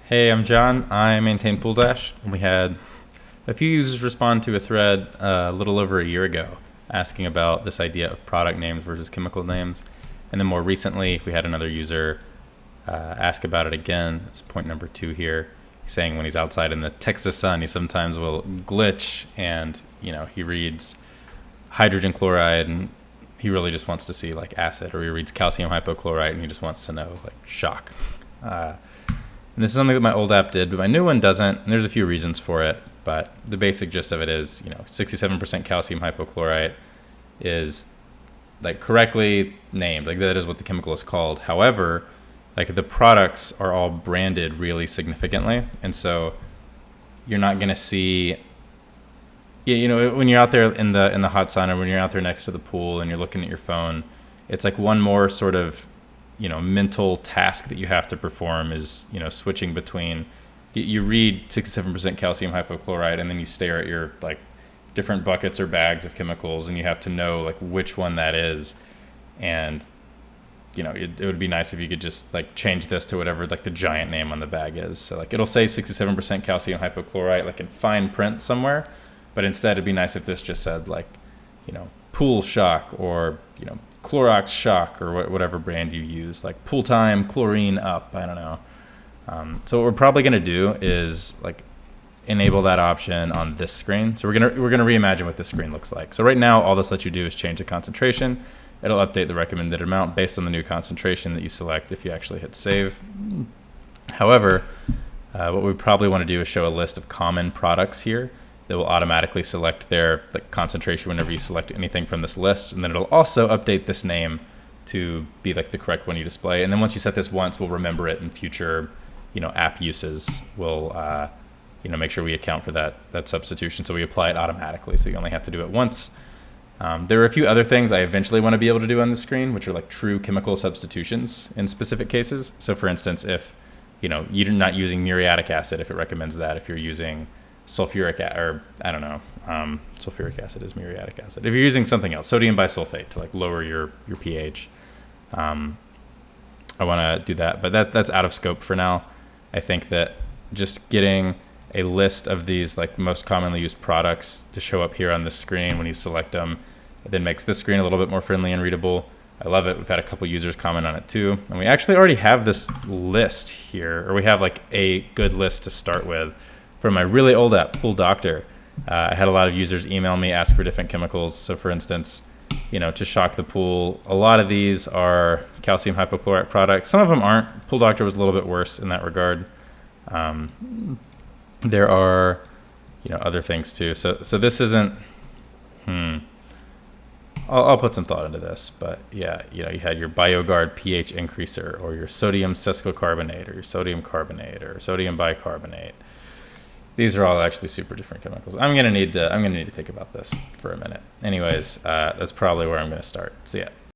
Hey, I'm John. I maintain PoolDash, and we had a few users respond to a thread a little over a year ago asking about this idea of product names versus chemical names. And then more recently, we had another user ask about it again. It's point number 2 here. He's saying when he's outside in the Texas sun, he sometimes will glitch and, he reads hydrogen chloride and he really just wants to see like acid, or he reads calcium hypochlorite and he just wants to know like shock. And this is something that my old app did, but my new one doesn't. And there's a few reasons for it, but the basic gist of it is, 67% calcium hypochlorite is like correctly named. Like that is what the chemical is called. However, like the products are all branded really significantly. And so you're not going to see, when you're out there in the hot sun, or when you're out there next to the pool and you're looking at your phone, it's like one more sort of mental task that you have to perform is, switching between, you read 67% calcium hypochlorite and then you stare at your like different buckets or bags of chemicals and you have to know like which one that is. And, it would be nice if you could just like change this to whatever like the giant name on the bag is. So like it'll say 67% calcium hypochlorite like in fine print somewhere, but instead it'd be nice if this just said like, pool shock or, Clorox shock or whatever brand you use, like pool time, chlorine up, I don't know. So what we're probably going to do is like enable that option on this screen. So we're going to reimagine what this screen looks like. So right now, all this lets you do is change the concentration. It'll update the recommended amount based on the new concentration that you select if you actually hit save. However, what we probably want to do is show a list of common products here that will automatically select their concentration whenever you select anything from this list. And then it'll also update this name to be like the correct one you display. And then once you set this once, we'll remember it in future, app uses. We'll, make sure we account for that substitution. So we apply it automatically. So you only have to do it once. There are a few other things I eventually want to be able to do on the screen, which are like true chemical substitutions in specific cases. So for instance, if, you're not using muriatic acid, if it recommends that, if you're using sulfuric sulfuric acid is muriatic acid. If you're using something else, sodium bisulfate to like lower your pH, I want to do that, but that's out of scope for now. I think that just getting a list of these like most commonly used products to show up here on the screen when you select them, it then makes this screen a little bit more friendly and readable. I love it. We've had a couple users comment on it too, and we actually already have this list here, or we have like a good list to start with. From my really old app, Pool Doctor, I had a lot of users email me, ask for different chemicals. So for instance, to shock the pool, a lot of these are calcium hypochlorite products. Some of them aren't. Pool Doctor was a little bit worse in that regard. There are, other things too. So this isn't, I'll put some thought into this, but yeah, you had your BioGuard pH increaser, or your sodium sesquicarbonate, or your sodium carbonate, or sodium bicarbonate. These are all actually super different chemicals. I'm gonna need to think about this for a minute. Anyways, that's probably where I'm gonna start. See ya.